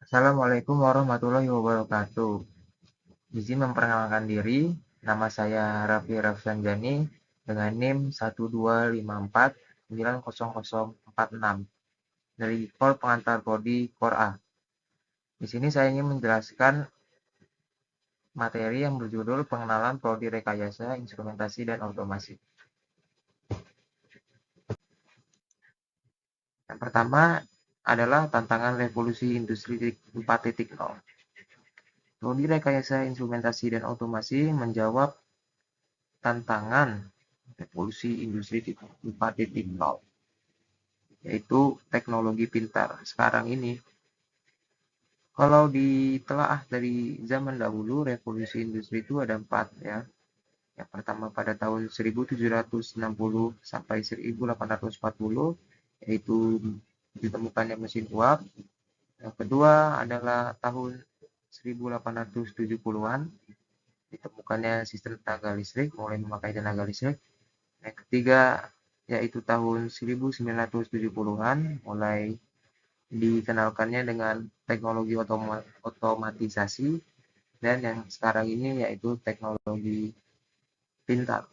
Assalamualaikum warahmatullahi wabarakatuh. Izin memperkenalkan diri, nama saya Raffi Rafsanjani dengan NIM 125490046 dari Kor Pengantar Prodi Kor A. Di sini saya ingin menjelaskan materi yang berjudul Pengenalan Prodi Rekayasa, Instrumentasi, dan Otomasi. Yang pertama adalah tantangan revolusi industri 4.0. Prodi Rekayasa, Instrumentasi, dan Otomasi menjawab tantangan revolusi industri 4.0, yaitu teknologi pintar sekarang ini. Kalau ditelaah dari zaman dahulu, revolusi industri itu ada 4 ya. Yang pertama pada tahun 1760 sampai 1840, yaitu ditemukannya mesin uap. Yang kedua adalah tahun 1870-an, ditemukannya sistem tenaga listrik, mulai memakai tenaga listrik. Yang ketiga yaitu tahun 1970-an, mulai dikenalkannya dengan teknologi otomatisasi, dan yang sekarang ini yaitu teknologi pintar.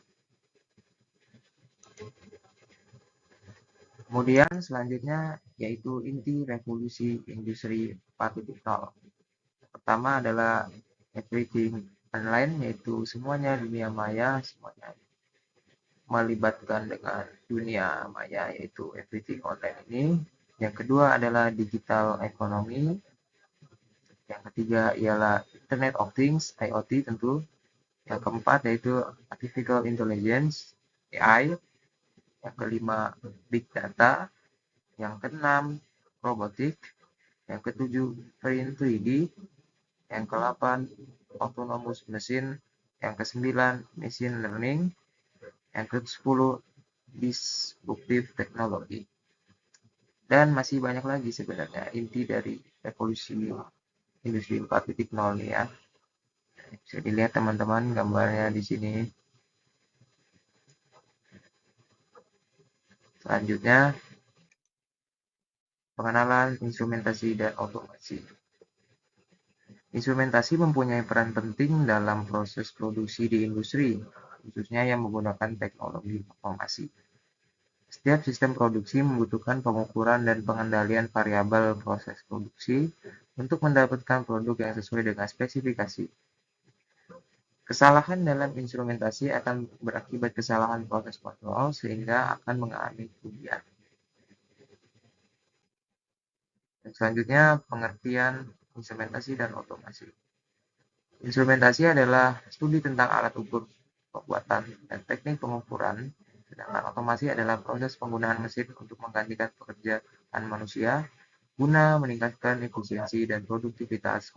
Kemudian selanjutnya yaitu inti revolusi industri 4.0. Pertama adalah everything online, yaitu semuanya dunia maya, semuanya melibatkan dengan dunia maya, yaitu everything online ini. Yang kedua adalah digital economy. Yang ketiga ialah Internet of Things, IoT tentu. Yang keempat yaitu Artificial Intelligence, AI. Yang kelima, Big Data. Yang keenam, Robotik. Yang ketujuh, Print 3D. Yang kedelapan, Autonomous Machine. Yang kesembilan, Machine Learning. Yang ke-10, Disruptive Technology. Dan masih banyak lagi sebenarnya inti dari revolusi industri 4.0 nih ya. Bisa dilihat teman-teman gambarnya di sini. Selanjutnya, pengenalan instrumentasi dan otomasi. Instrumentasi mempunyai peran penting dalam proses produksi di industri, khususnya yang menggunakan teknologi otomasi. Setiap sistem produksi membutuhkan pengukuran dan pengendalian variabel proses produksi untuk mendapatkan produk yang sesuai dengan spesifikasi. Kesalahan dalam instrumentasi akan berakibat kesalahan proses kontrol sehingga akan mengalami kerugian. Selanjutnya, pengertian instrumentasi dan otomasi. Instrumentasi adalah studi tentang alat ukur pembuatan dan teknik pengukuran, sedangkan otomasi adalah proses penggunaan mesin untuk menggantikan pekerjaan manusia guna meningkatkan efisiensi dan produktivitas.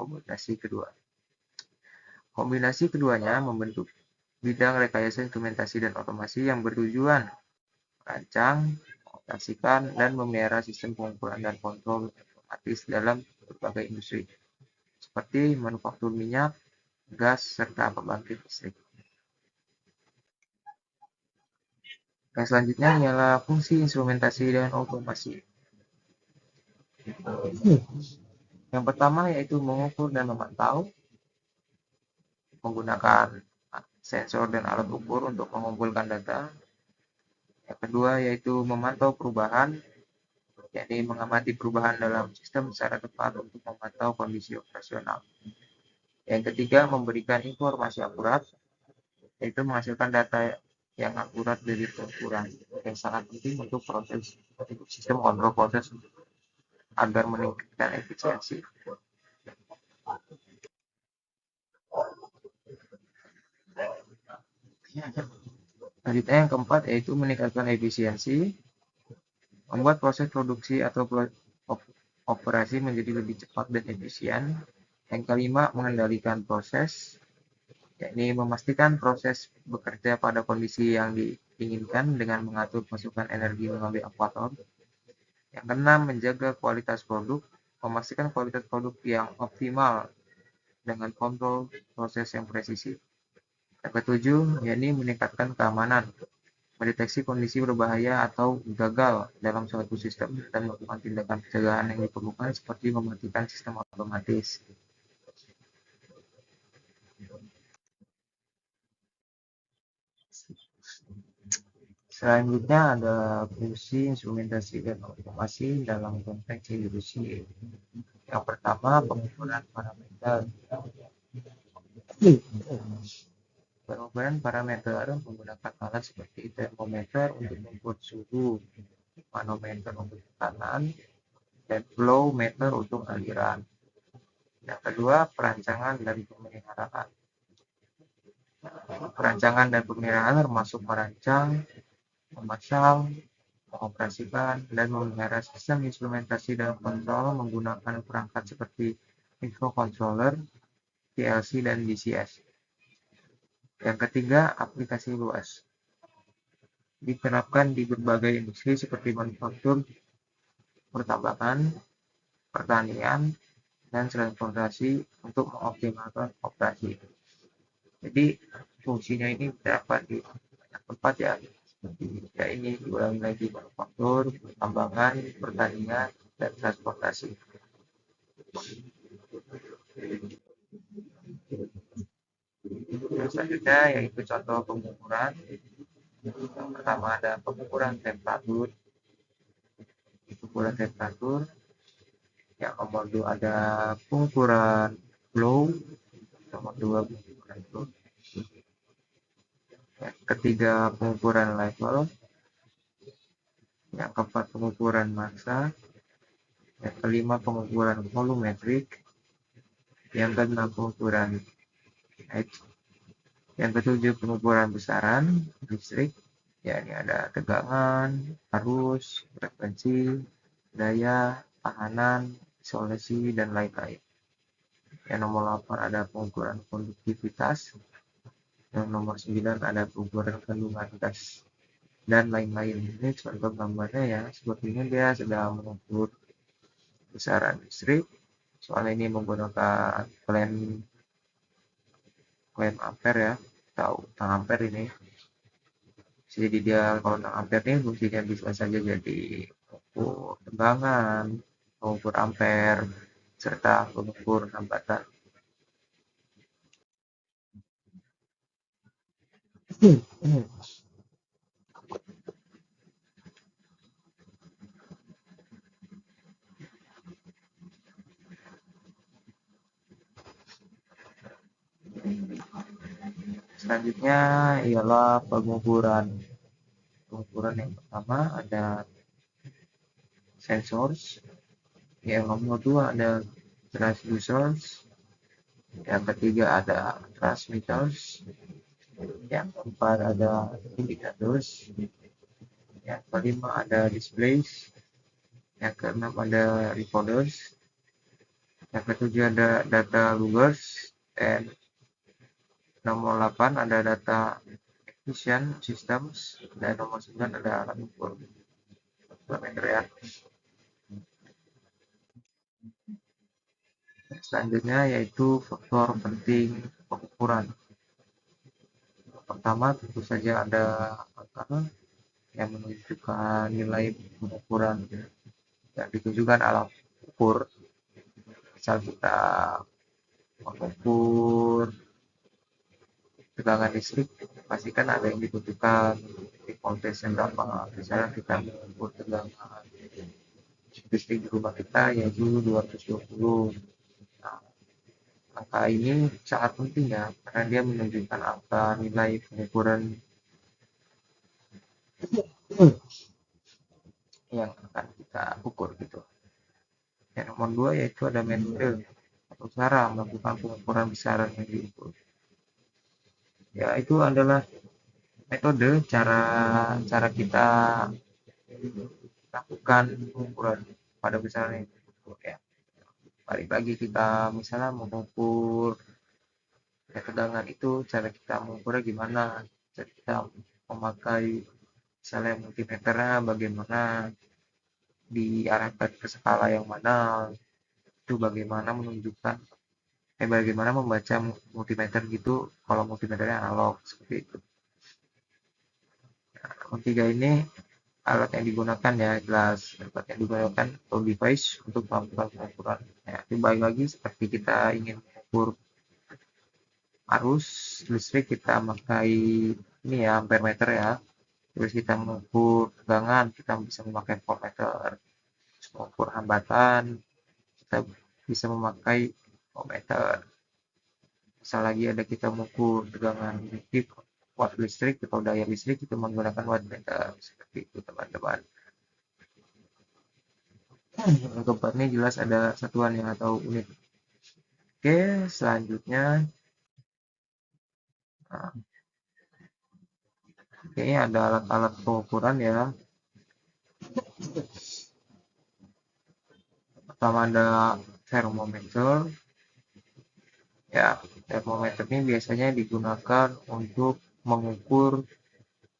Kombinasi keduanya membentuk bidang rekayasa instrumentasi dan otomasi yang bertujuan merancang, mengoperasikan, dan memelihara sistem pengukuran dan kontrol otomatis dalam berbagai industri, seperti manufaktur minyak, gas, serta pembangkit listrik. Yang selanjutnya ialah fungsi instrumentasi dan otomasi. Yang pertama yaitu mengukur dan memantau, menggunakan sensor dan alat ukur untuk mengumpulkan data. Yang kedua yaitu memantau perubahan, yakni mengamati perubahan dalam sistem secara tepat untuk memantau kondisi operasional. Yang ketiga, memberikan informasi akurat, yaitu menghasilkan data yang akurat dari pengukuran, yang sangat penting untuk sistem kontrol proses agar meningkatkan efisiensi. Selanjutnya yang keempat yaitu meningkatkan efisiensi, membuat proses produksi atau operasi menjadi lebih cepat dan efisien. Yang kelima, mengendalikan proses, yakni memastikan proses bekerja pada kondisi yang diinginkan dengan mengatur masukan energi melalui aktuator. Yang keenam, menjaga kualitas produk, memastikan kualitas produk yang optimal dengan kontrol proses yang presisi. Yang ketujuh, yakni meningkatkan keamanan, mendeteksi kondisi berbahaya atau gagal dalam suatu sistem dan melakukan tindakan pencegahan yang diperlukan seperti mematikan sistem otomatis. Selanjutnya ada fungsi instrumentasi dan otomasi dalam konteks industri. Yang pertama, pengukuran parameter. Pengukuran parameter menggunakan alat seperti termometer untuk mengukur suhu, manometer untuk tekanan, dan flow meter untuk aliran. Yang kedua, perancangan dan pemeliharaan. Perancangan dan pemeliharaan termasuk merancang, memasang, mengoperasikan, dan memelihara sistem instrumentasi dan kontrol menggunakan perangkat seperti microcontroller, PLC, dan DCS. Yang ketiga, aplikasi luas. Diterapkan di berbagai industri seperti manufaktur, pertambangan, pertanian, dan transportasi untuk mengoptimalkan operasi. Jadi fungsinya ini dapat di banyak tempat ya, seperti ya ini diulangi lagi, manufaktur, pertambangan, pertanian, dan transportasi. Selanjutnya yaitu contoh pengukuran. Yang pertama ada pengukuran temperatur. Yang nomor 2 ada pengukuran flow. Nomor 2 pengukuran flow. Yang ketiga pengukuran level. Yang keempat pengukuran massa. Yang kelima pengukuran volumetrik. Yang keenam pengukuran H. Yang ketujuh pengukuran besaran listrik. Ya, ini ada tegangan, arus, frekuensi, daya, tahanan, isolasi, dan lain-lain. Yang nomor 8 ada pengukuran konduktivitas. Yang nomor 9 ada pengukuran kandungan gas dan lain-lain. Ini contoh gambarnya ya, sepertinya dia sedang mengukur besaran listrik. Soalnya ini menggunakan klem ampere ya, atau tang ampere ini. Jadi dia kalau tang ampere ini fungsinya bisa saja jadi pengukur tegangan, pengukur ampere, serta pengukur hambatan. Selanjutnya ialah pengukuran. Pengukuran yang pertama ada sensors, yang nomor 2 ada transducers, yang ketiga ada transmitters, yang keempat ada indicators, yang kelima ada displays, yang keenam ada recorders, yang ketujuh ada data loggers, dan nomor 8 ada data acquisition systems, dan nomor 9 ada alat ukur parameter ya. Selanjutnya yaitu faktor penting pengukuran. Pertama tentu saja ada angka yang menunjukkan nilai pengukuran yang ditunjukkan alat ukur. Misal kita mengukur tegangan listrik, pastikan ada yang dibutuhkan di voltage yang berapa. Misalnya kita mengukur tegangan listrik di rumah kita yaitu 220. Nah, angka ini sangat penting ya, karena dia menunjukkan angka nilai pengukuran yang akan kita ukur gitu. Yang nomor 2 yaitu ada metode atau cara melakukan pengukuran besaran yang diukur. Ya, itu adalah metode cara cara kita lakukan pengukuran pada besaran yang diukur ya. Balik lagi kita misalnya mengukur tegangan itu, cara kita mengukurnya gimana? Cara kita memakai misalnya multimeternya bagaimana, diarahkan ke skala yang mana, itu bagaimana menunjukkan bagaimana membaca multimeter gitu kalau multimeternya analog seperti itu. Ketiga ini alat yang digunakan ya, jelas alat yang digunakan atau device untuk melakukan pengukuran. Ya, kembali lagi seperti kita ingin mengukur arus listrik, kita pakai ini ya, ampere meter ya. Terus kita mengukur tegangan, kita bisa memakai voltmeter. Terus mengukur hambatan, kita bisa memakai ohmmeter. Misal lagi ada kita mengukur tegangan listrik, watt listrik atau daya listrik, itu menggunakan wattmeter. Seperti itu teman-teman. Yang keempat ini jelas ada satuannya atau unit. Oke, selanjutnya nah, kayaknya ada alat-alat pengukuran ya. Pertama ada termometer. Ya, termometer ini biasanya digunakan untuk mengukur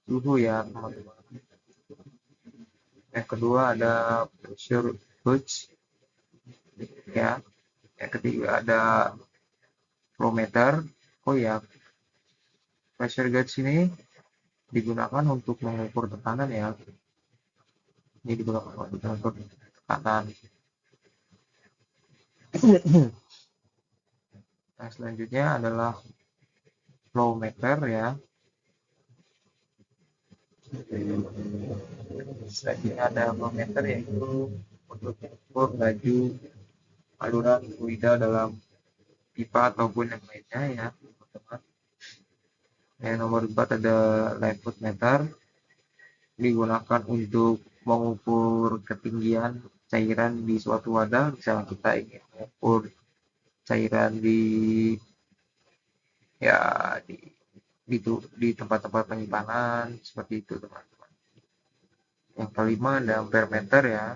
suhu ya, teman-teman. Yang kedua ada pressure gauge ya. Yang ketiga ada flometer. Oh ya, pressure gauge ini digunakan untuk mengukur tekanan ya. Ini digunakan untuk mengukur tekanan. Nah, selanjutnya adalah flowmeter ya. Selanjutnya ada flowmeter yaitu untuk mengukur laju aliran fluida dalam pipa ataupun yang lainnya ya, teman-teman. Yang nomor 4 ada level meter, digunakan untuk mengukur ketinggian cairan di suatu wadah. Misalnya kita ingin mengukur cairan di ya di tempat-tempat penyimpanan seperti itu teman-teman. Yang kelima ada ampere meter ya.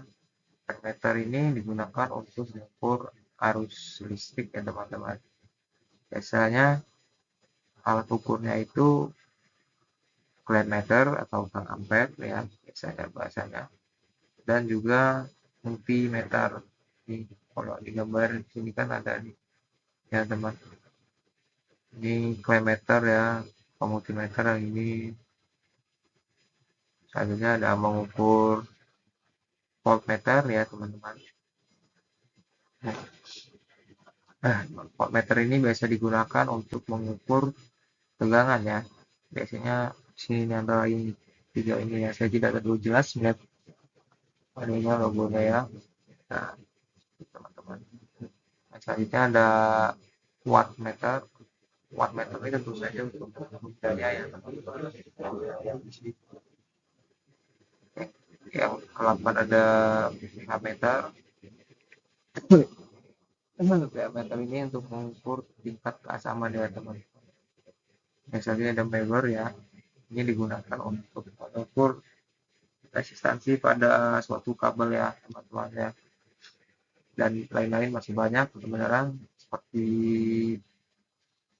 Ampere meter ini digunakan untuk mengukur arus listrik ya teman-teman. Biasanya alat ukurnya itu meter atau tang ampere ya biasanya bahasanya, dan juga multimeter. Ini kalau di gambar di sini kan ada nih ya teman, ini meter ya, multimeter yang ini selanjutnya ada mengukur voltmeter ya teman-teman. Nah, voltmeter ini biasa digunakan untuk mengukur tegangan ya. Biasanya sini antara ini tiga ini ya, saya tidak terlalu jelas melihat ininya logonya ya. Nah, teman-teman. Nah, selanjutnya ada wattmeter. Wattmeter ini tentu saja untuk daya ya teman-teman. Yang ke-8 ada pH meter. pH meter ini untuk mengukur tingkat keasaman ya teman-teman. Yang selanjutnya ada Weber ya. Ini digunakan untuk mengukur resistansi pada suatu kabel ya teman-teman ya. Dan lain-lain masih banyak sebenarnya, seperti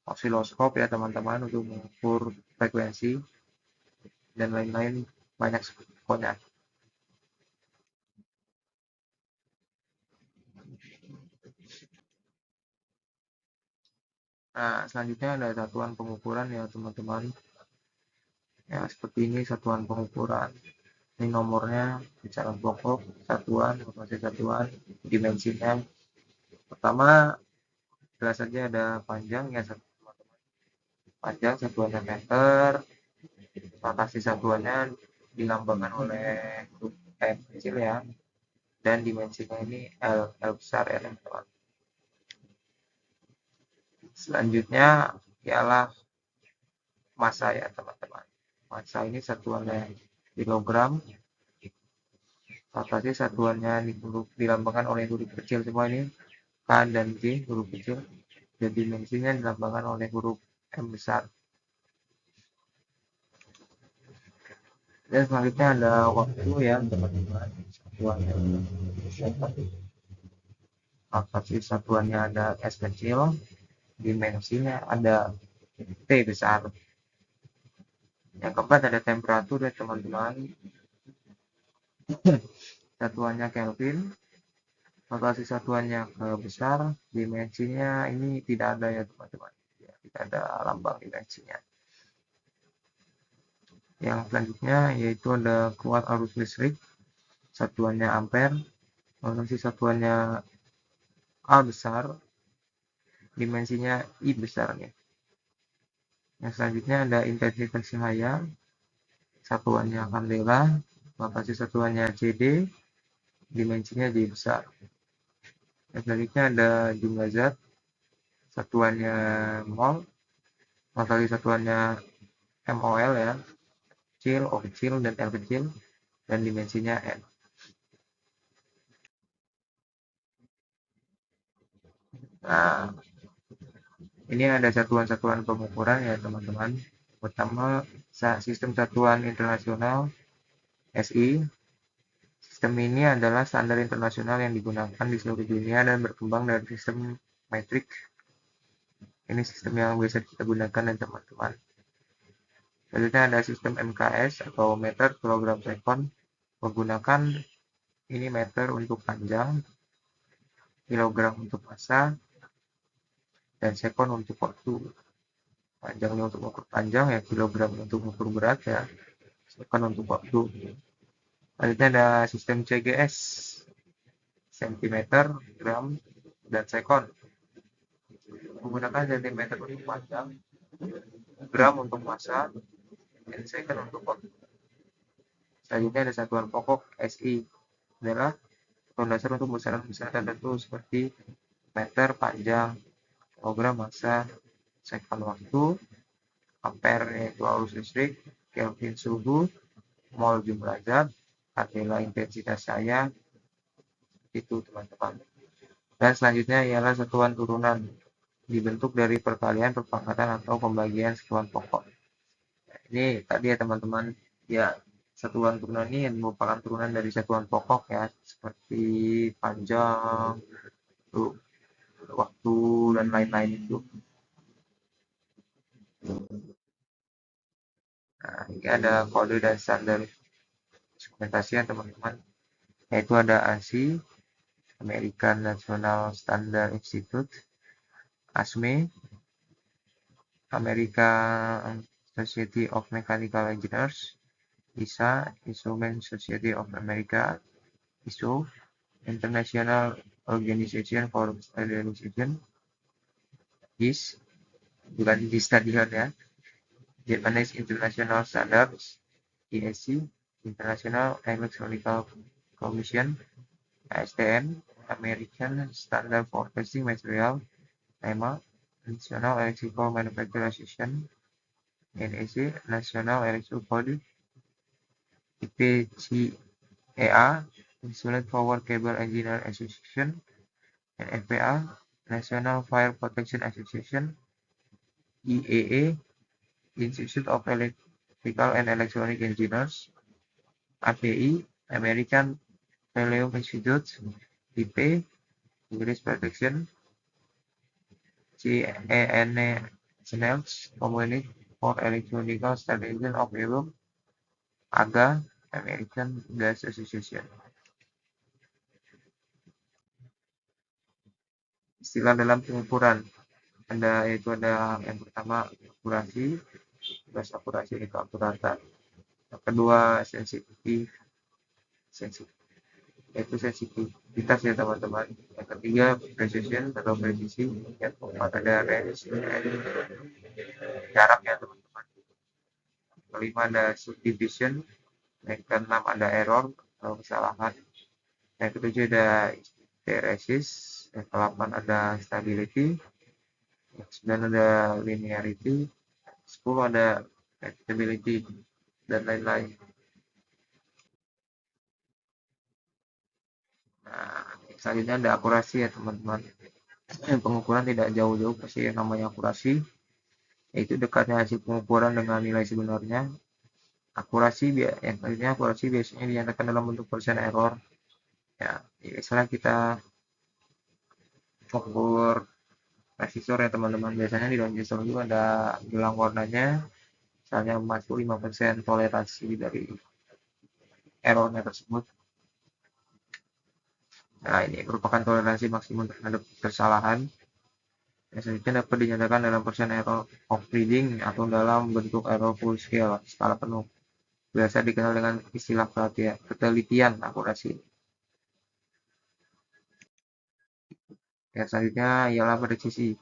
osiloskop ya teman-teman untuk mengukur frekuensi dan lain-lain banyak pokoknya. Nah, selanjutnya ada satuan pengukuran ya teman-teman. Ya, seperti ini satuan pengukuran. Ini nomornya secara pokok, satuan, informasi satuan, dimensinya. Pertama, jelas saja ada panjang ya teman-teman. Panjang satuannya meter, rotasi satuannya dilambangkan oleh huruf M kecil ya, dan dimensinya ini L besar ya teman-teman. Selanjutnya ialah massa ya teman-teman. Massa ini satuannya kilogram, rotasi satuannya dilambangkan oleh huruf kecil semua ini, K dan G huruf kecil, dan dimensinya dilambangkan oleh huruf M besar. Dan selanjutnya ada waktu ya teman-teman, satuannya rotasi satuannya ada S kecil, dimensinya ada T besar. Yang keempat ada temperatur ya teman-teman, satuannya Kelvin, rotasi satuannya ke besar, dimensinya ini tidak ada ya teman-teman, ya, tidak ada lambang dimensinya. Yang selanjutnya yaitu ada keluar arus listrik, satuannya ampere, lalu satuannya A besar, dimensinya I besar ya. Yang selanjutnya ada intensitas cahaya, satuannya kandela, lokasi satuannya CD, dimensinya J besar. Yang selanjutnya ada jumlah zat, satuannya mol, lokasi satuannya MOL ya, kecil, O kecil, dan L kecil, dan dimensinya N. Nah, ini ada satuan-satuan pengukuran ya teman-teman. Pertama, sistem satuan internasional SI. Sistem ini adalah standar internasional yang digunakan di seluruh dunia dan berkembang dari sistem metrik. Ini sistem yang biasa kita gunakan ya teman-teman. Selanjutnya ada sistem MKS atau meter kilogram sekon, menggunakan ini meter untuk panjang, kilogram untuk massa, dan sekon untuk waktu. Panjangnya untuk ukur panjang ya, kilogram untuk ukur berat ya, sekon untuk waktu. Selanjutnya ada sistem CGS, centimeter, gram, dan sekon. Menggunakan centimeter untuk panjang, gram untuk massa, dan sekon untuk waktu. Selanjutnya ada satuan pokok SI, adalah satuan dasar untuk besaran-besaran tertentu seperti meter panjang, kilogram massa, sekon waktu, ampere yaitu arus listrik, kelvin suhu, mol jumlah zat, adalah intensitas cahaya, itu teman-teman. Dan selanjutnya ialah satuan turunan, dibentuk dari perkalian, perpangkatan, atau pembagian satuan pokok. Nah, ini tadi ya teman-teman, ya satuan turunan ini merupakan turunan dari satuan pokok ya, seperti panjang, waktu, dan lain-lain itu. Nah, ini ada kode dan standar instrumentasi ya teman-teman, yaitu ada ANSI, American National Standard Institute, ASME, American Society of Mechanical Engineers, ISA, Instrument Society of America, ISO, International Organization for Standardization, GIS, bukan GIS tadi ya, Japanese International Standards, ISC, International Electronical Commission, ASTM, American Standard for Testing Material, NEMA, National Electrical Manufacturing Association, NEC, National Electrical Code, IPCEA, Insulate Power Cable Engineer Association, NFPA, National Fire Protection Association, IEE, Institute of Electrical and Electronic Engineers, API, American Petroleum Institute, IP, English Protection, CENE, Snells, Community for Electronical Standardization of Europe, AGA, American Gas Association. Istilah dalam pengukuran yaitu ada yang pertama akurasi, tugas akurasi itu akuratan. Yang kedua yaitu sensitivitas ya teman-teman. Yang ketiga precision atau presisi. Yang keempat ada range, jarak ya teman-teman. Yang kelima ada subdivision. Yang keenam ada error atau kesalahan. Yang ketujuh ada hysteresis. Yang ke-8 ada stability. Yang ke-9 ada linearity. 10 ada repeatability dan lain-lain. Nah, selanjutnya ada akurasi ya teman-teman. Pengukuran tidak jauh-jauh pasti yang namanya akurasi, yaitu dekatnya hasil pengukuran dengan nilai sebenarnya. Yang selanjutnya akurasi biasanya dinyatakan dalam bentuk persen error. Ya, misalnya kita ukur resistor ya teman-teman, biasanya di dalam resistor itu ada gelang warnanya, misalnya masuk 5% toleransi dari errornya tersebut. Nah, ini merupakan toleransi maksimum terhadap kesalahan. Yang selanjutnya dapat dinyatakan dalam persen error of reading atau dalam bentuk error full scale, skala penuh. biasa dikenal dengan istilah ketelitian akurasi. Yang selanjutnya ialah presisi,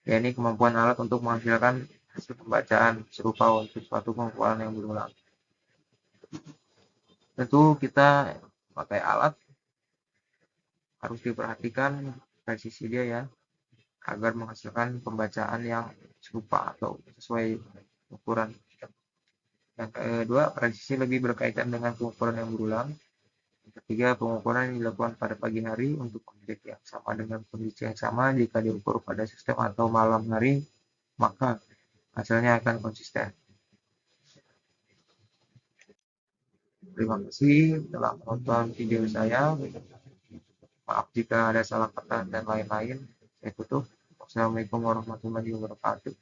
yakni kemampuan alat untuk menghasilkan hasil pembacaan serupa untuk suatu pengumpulan yang berulang. Tentu kita pakai alat harus diperhatikan presisi dia ya, agar menghasilkan pembacaan yang serupa atau sesuai ukuran. Yang kedua, presisi lebih berkaitan dengan pengukuran yang berulang. Yang ketiga, pengukuran yang dilakukan pada pagi hari untuk objek yang sama dengan kondisi yang sama. Jika diukur pada sistem atau malam hari, maka hasilnya akan konsisten. Terima kasih telah menonton video saya. Maaf jika ada salah kata dan lain-lain. Saya tutup. Wassalamualaikum warahmatullahi wabarakatuh.